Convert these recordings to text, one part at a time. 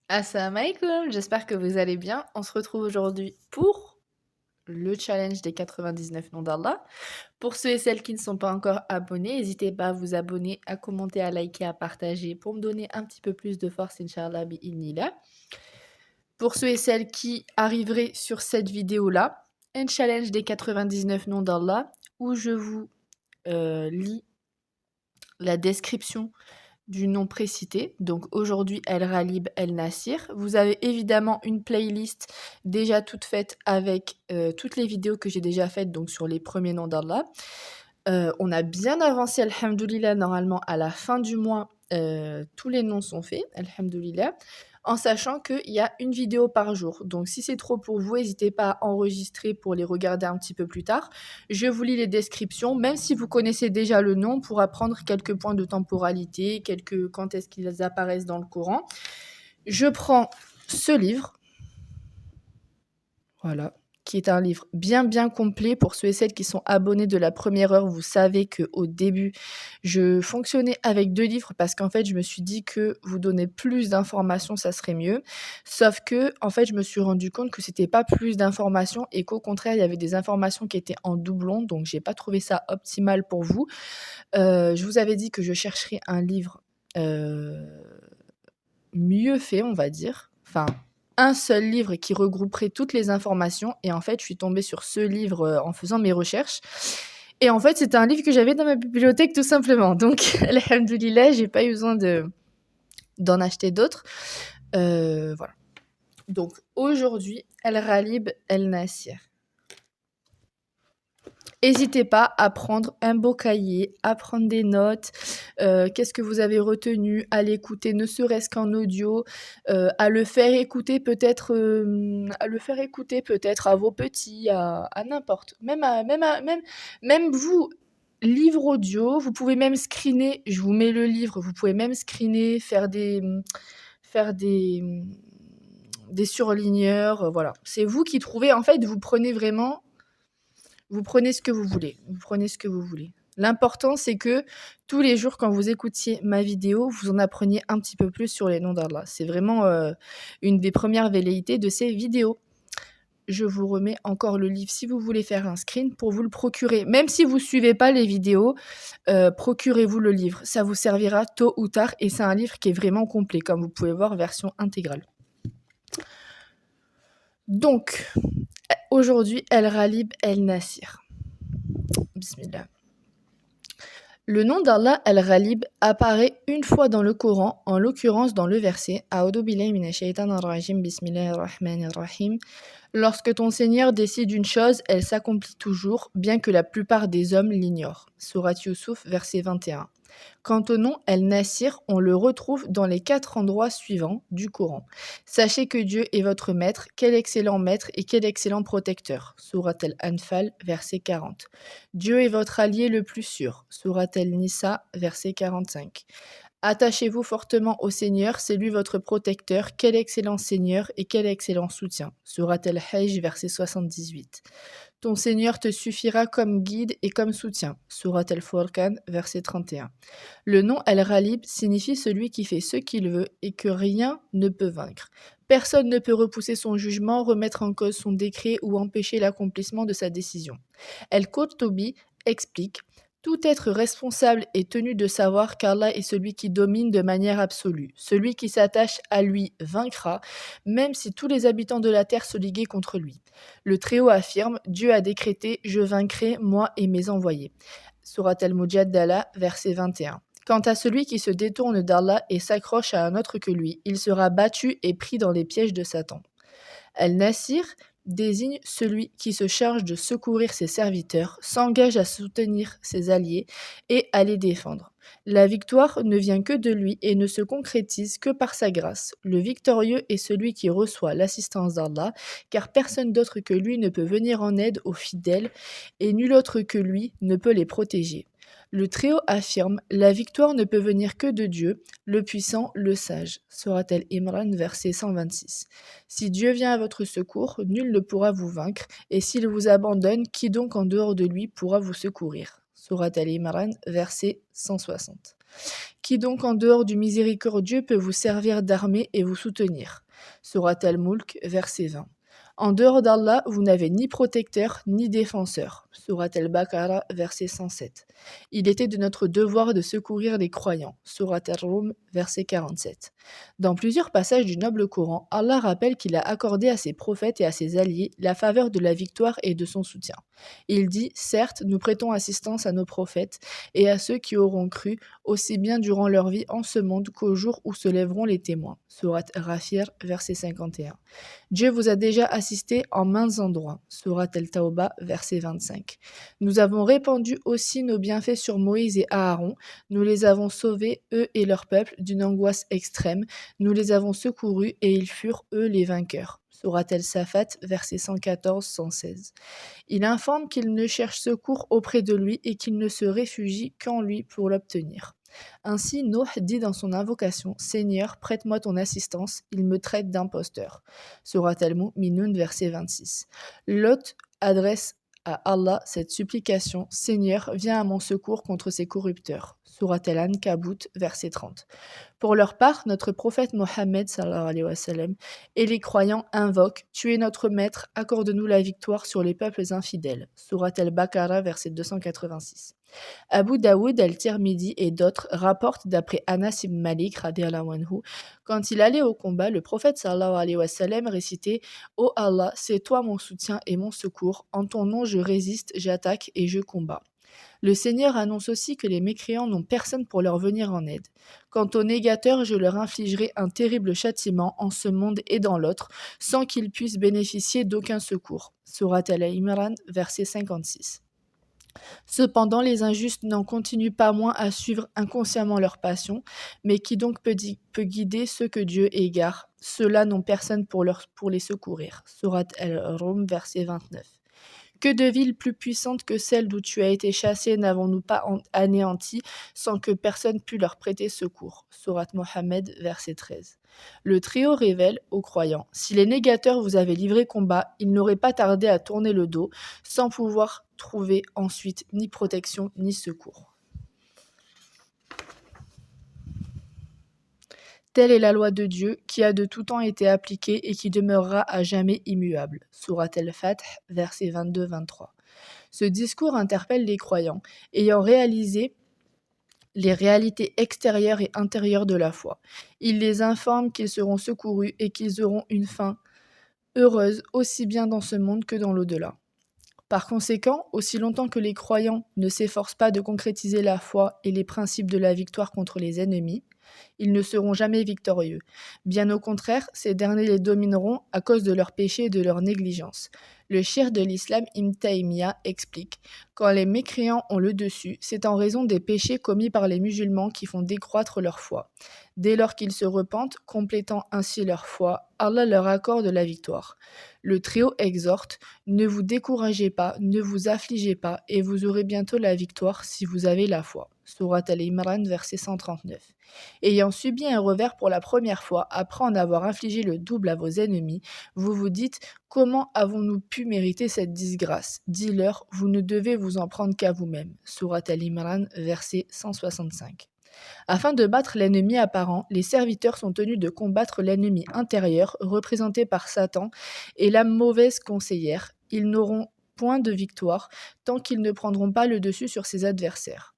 Assalamu alaikum, j'espère que vous allez bien. On se retrouve aujourd'hui pour le challenge des 99 noms d'Allah. Pour ceux et celles qui ne sont pas encore abonnés, n'hésitez pas à vous abonner, à commenter, à liker, à partager pour me donner un petit peu plus de force, Inch'Allah, bi'idhnillah. Pour ceux et celles qui arriveraient sur cette vidéo-là, un challenge des 99 noms d'Allah où je vous lis la description du nom précité. Donc aujourd'hui, El Ralib El Nassir. Vous avez évidemment une playlist déjà toute faite avec toutes les vidéos que j'ai déjà faites donc sur les premiers noms d'Allah. On a bien avancé, alhamdoulilah, normalement à la fin du mois, tous les noms sont faits, alhamdoulilah, en sachant qu'il y a une vidéo par jour. Donc si c'est trop pour vous, n'hésitez pas à enregistrer pour les regarder un petit peu plus tard. Je vous lis les descriptions, même si vous connaissez déjà le nom, pour apprendre quelques points de temporalité, quand est-ce qu'ils apparaissent dans le Coran. Je prends ce livre, voilà, qui est un livre bien complet. Pour ceux et celles qui sont abonnés de la première heure, vous savez qu'au début, je fonctionnais avec 2 livres parce qu'en fait, je me suis dit que vous donner plus d'informations, ça serait mieux. Sauf que, en fait, je me suis rendu compte que c'était pas plus d'informations et qu'au contraire, il y avait des informations qui étaient en doublon, donc j'ai pas trouvé ça optimal pour vous. Je vous avais dit que je chercherais un livre, mieux fait, on va dire. Enfin, un seul livre qui regrouperait toutes les informations et en fait, je suis tombée sur ce livre, en faisant mes recherches et en fait, c'était un livre que j'avais dans ma bibliothèque tout simplement donc alhamdoulilah, j'ai pas eu besoin d'en acheter d'autres. Voilà. Donc aujourd'hui, El Ralib El Nassir. N'hésitez pas à prendre un beau cahier, à prendre des notes, qu'est-ce que vous avez retenu, à l'écouter ne serait-ce qu'en audio, à le faire écouter peut-être, à vos petits, à n'importe. Même vous, livre audio, vous pouvez même screener, je vous mets le livre, vous pouvez même screener, faire des surligneurs, voilà. C'est vous qui trouvez, en fait, vous prenez ce que vous voulez. Vous prenez ce que vous voulez. L'important, c'est que tous les jours, quand vous écoutiez ma vidéo, vous en appreniez un petit peu plus sur les noms d'Allah. C'est vraiment une des premières velléités de ces vidéos. Je vous remets encore le livre si vous voulez faire un screen pour vous le procurer. Même si vous ne suivez pas les vidéos, procurez-vous le livre. Ça vous servira tôt ou tard et c'est un livre qui est vraiment complet, comme vous pouvez voir, version intégrale. Donc, aujourd'hui, El Ralib El Nassir. Bismillah. Le nom d'Allah Al-Ghalib apparaît une fois dans le Coran, en l'occurrence dans le verset A'udhu billahi minash shaitanir rajim, bismillahir rahmanir rahim. Lorsque ton Seigneur décide une chose, elle s'accomplit toujours, bien que la plupart des hommes l'ignorent. Surat Yusuf, verset 21. Quant au nom El-Nasir, on le retrouve dans les 4 endroits suivants du Coran. Sachez que Dieu est votre maître, quel excellent maître et quel excellent protecteur. Surat Al-Anfal, verset 40. Dieu est votre allié le plus sûr. Surat Al-Nisa, verset 45. Attachez-vous fortement au Seigneur, c'est lui votre protecteur. Quel excellent Seigneur et quel excellent soutien. Surat Al-Hajj, verset 78. Ton Seigneur te suffira comme guide et comme soutien. Surat Al-Furqan, verset 31. Le nom Al-Ghalib signifie celui qui fait ce qu'il veut et que rien ne peut vaincre. Personne ne peut repousser son jugement, remettre en cause son décret ou empêcher l'accomplissement de sa décision. El-Qurtubi explique tout être responsable est tenu de savoir qu'Allah est celui qui domine de manière absolue. Celui qui s'attache à lui vaincra, même si tous les habitants de la terre se liguaient contre lui. Le Très-Haut affirme, Dieu a décrété, je vaincrai, moi et mes envoyés. Surat al-Mujadala, verset 21. Quant à celui qui se détourne d'Allah et s'accroche à un autre que lui, il sera battu et pris dans les pièges de Satan. Al-Nasir désigne celui qui se charge de secourir ses serviteurs, s'engage à soutenir ses alliés et à les défendre. La victoire ne vient que de lui et ne se concrétise que par sa grâce. Le victorieux est celui qui reçoit l'assistance d'Allah, car personne d'autre que lui ne peut venir en aide aux fidèles et nul autre que lui ne peut les protéger. Le Très-Haut affirme, la victoire ne peut venir que de Dieu, le puissant, le sage. Surat Al-Imran, verset 126. Si Dieu vient à votre secours, nul ne pourra vous vaincre, et s'il vous abandonne, qui donc en dehors de lui pourra vous secourir? Surat Al-Imran, verset 160. Qui donc en dehors du miséricordieux peut vous servir d'armée et vous soutenir? Sourate Al-Mulk, verset 20. En dehors d'Allah, vous n'avez ni protecteur ni défenseur. Sourate Al-Baqarah, verset 107. Il était de notre devoir de secourir les croyants. Sourate Ar-Rum, verset 47. Dans plusieurs passages du noble Coran, Allah rappelle qu'il a accordé à ses prophètes et à ses alliés la faveur de la victoire et de son soutien. Il dit, certes, nous prêtons assistance à nos prophètes et à ceux qui auront cru, aussi bien durant leur vie en ce monde qu'au jour où se lèveront les témoins. Sourate Rafir, verset 51. Dieu vous a déjà assisté en maints endroits. Sourate Al-Tawbah, verset 25. Nous avons répandu aussi nos bienfaits sur Moïse et Aaron. Nous les avons sauvés, eux et leur peuple, d'une angoisse extrême. Nous les avons secourus et ils furent, eux, les vainqueurs. Sourate Al-Safat, versets 114-116. Il informe qu'il ne cherche secours auprès de lui et qu'il ne se réfugie qu'en lui pour l'obtenir. Ainsi, Nuh dit dans son invocation, « Seigneur, prête-moi ton assistance, il me traite d'imposteur. » Sourate Al-Mu'minun, verset 26. Lot adresse à Allah cette supplication, « Seigneur, viens à mon secours contre ces corrupteurs. » Sourate Al-Ankabut, verset 30. Pour leur part, notre prophète Mohammed sallallahu alayhi wa sallam, et les croyants invoquent, « Tu es notre maître, accorde-nous la victoire sur les peuples infidèles. » Sourate Al-Baqarah, verset 286. Abu Daoud al-Tirmidhi et d'autres rapportent d'après Anas ibn Malik radiyallahu anhu, quand il allait au combat, le prophète sallallahu alayhi wa sallam récitait « Ô Allah, c'est toi mon soutien et mon secours, en ton nom je résiste, j'attaque et je combats. » Le Seigneur annonce aussi que les mécréants n'ont personne pour leur venir en aide. Quant aux négateurs, je leur infligerai un terrible châtiment en ce monde et dans l'autre, sans qu'ils puissent bénéficier d'aucun secours. Sourate Al-Imran, verset 56. Cependant, les injustes n'en continuent pas moins à suivre inconsciemment leur passion, mais qui donc peut guider ceux que Dieu égare? Ceux-là n'ont personne pour les secourir. Sourate Al-Rum, verset 29. Que de villes plus puissantes que celles d'où tu as été chassé n'avons-nous pas anéanties sans que personne pût leur prêter secours? Sourate Mohammed, verset 13. Le trio révèle aux croyants, si les négateurs vous avaient livré combat, ils n'auraient pas tardé à tourner le dos, sans pouvoir trouver ensuite ni protection ni secours. Telle est la loi de Dieu qui a de tout temps été appliquée et qui demeurera à jamais immuable. Sourate Al-Fath, versets 22-23. Ce discours interpelle les croyants, ayant réalisé les réalités extérieures et intérieures de la foi. Il les informe qu'ils seront secourus et qu'ils auront une fin heureuse aussi bien dans ce monde que dans l'au-delà. Par conséquent, aussi longtemps que les croyants ne s'efforcent pas de concrétiser la foi et les principes de la victoire contre les ennemis, ils ne seront jamais victorieux. Bien au contraire, ces derniers les domineront à cause de leurs péchés et de leur négligence. Le cheikh de l'islam Ibn Taymiyyah explique « Quand les mécréants ont le dessus, c'est en raison des péchés commis par les musulmans qui font décroître leur foi. Dès lors qu'ils se repentent, complétant ainsi leur foi, Allah leur accorde la victoire. Le trio exhorte « Ne vous découragez pas, ne vous affligez pas, et vous aurez bientôt la victoire si vous avez la foi. » Sourate Al-Imran, verset 139. Ayant subi un revers pour la première fois, après en avoir infligé le double à vos ennemis, vous vous dites « Comment avons-nous pu mériter cette disgrâce ?» Dis-leur « Vous ne devez vous en prendre qu'à vous-même. » Sourate Al-Imran, verset 165. Afin de battre l'ennemi apparent, les serviteurs sont tenus de combattre l'ennemi intérieur, représenté par Satan, et la mauvaise conseillère. Ils n'auront point de victoire tant qu'ils ne prendront pas le dessus sur ses adversaires.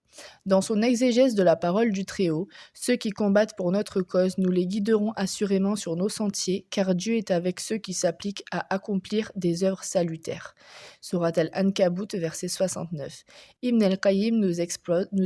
Dans son exégèse de la parole du Très-Haut, ceux qui combattent pour notre cause, nous les guiderons assurément sur nos sentiers, car Dieu est avec ceux qui s'appliquent à accomplir des œuvres salutaires. Sourate Al-Ankabut, verset 69. Ibn al-Qayyim nous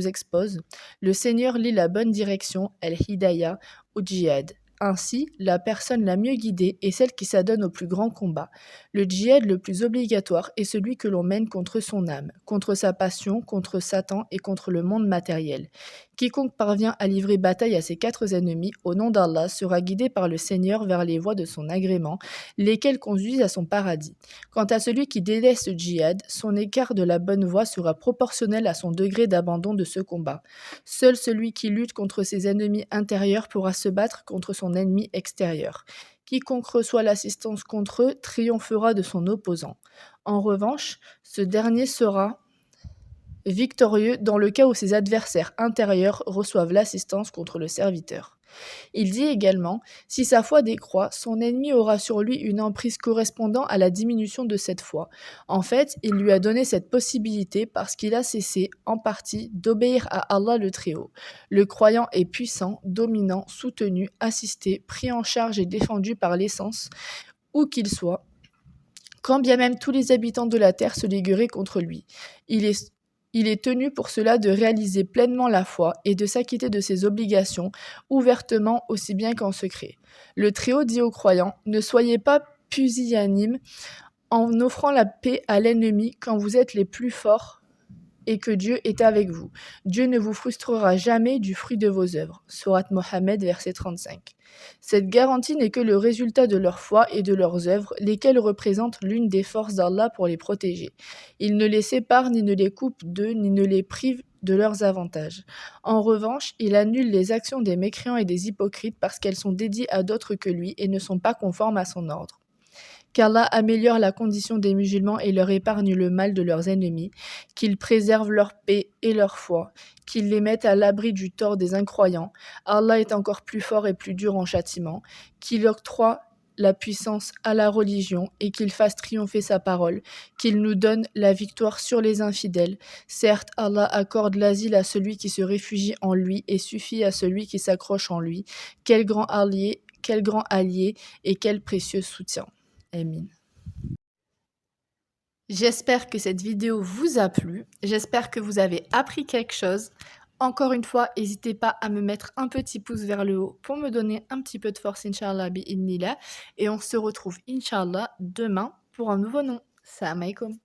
expose « Le Seigneur lit la bonne direction, al-Hidayah, au djihad. Ainsi, la personne la mieux guidée est celle qui s'adonne au plus grand combat. Le djihad le plus obligatoire est celui que l'on mène contre son âme, contre sa passion, contre Satan et contre le monde matériel. Quiconque parvient à livrer bataille à ses 4 ennemis au nom d'Allah sera guidé par le Seigneur vers les voies de son agrément, lesquelles conduisent à son paradis. Quant à celui qui délaisse le djihad, son écart de la bonne voie sera proportionnel à son degré d'abandon de ce combat. Seul celui qui lutte contre ses ennemis intérieurs pourra se battre contre son ennemi extérieur. Quiconque reçoit l'assistance contre eux triomphera de son opposant. En revanche, ce dernier sera victorieux dans le cas où ses adversaires intérieurs reçoivent l'assistance contre le serviteur. Il dit également: si sa foi décroît, son ennemi aura sur lui une emprise correspondant à la diminution de cette foi. En fait, il lui a donné cette possibilité parce qu'il a cessé, en partie, d'obéir à Allah le Très-Haut. Le croyant est puissant, dominant, soutenu, assisté, pris en charge et défendu par l'essence, où qu'il soit, quand bien même tous les habitants de la terre se ligueraient contre lui. Il est il est tenu pour cela de réaliser pleinement la foi et de s'acquitter de ses obligations, ouvertement aussi bien qu'en secret. Le Très-Haut dit aux croyants: ne soyez pas pusillanimes en offrant la paix à l'ennemi quand vous êtes les plus forts et que Dieu est avec vous. Dieu ne vous frustrera jamais du fruit de vos œuvres. Sourate Mohammed, verset 35. Cette garantie n'est que le résultat de leur foi et de leurs œuvres, lesquelles représentent l'une des forces d'Allah pour les protéger. Il ne les sépare ni ne les coupe d'eux, ni ne les prive de leurs avantages. En revanche, il annule les actions des mécréants et des hypocrites parce qu'elles sont dédiées à d'autres que lui et ne sont pas conformes à son ordre. Qu'Allah améliore la condition des musulmans et leur épargne le mal de leurs ennemis, qu'il préserve leur paix et leur foi, qu'il les mette à l'abri du tort des incroyants. Allah est encore plus fort et plus dur en châtiment, qu'il octroie la puissance à la religion et qu'il fasse triompher sa parole, qu'il nous donne la victoire sur les infidèles. Certes, Allah accorde l'asile à celui qui se réfugie en lui et suffit à celui qui s'accroche en lui. Quel grand allié et quel précieux soutien. Amin. J'espère que cette vidéo vous a plu. J'espère que vous avez appris quelque chose. Encore une fois, n'hésitez pas à me mettre un petit pouce vers le haut pour me donner un petit peu de force, Inch'Allah, bi'idhnillah. Et on se retrouve, Inch'Allah, demain pour un nouveau nom. Salam alaikum.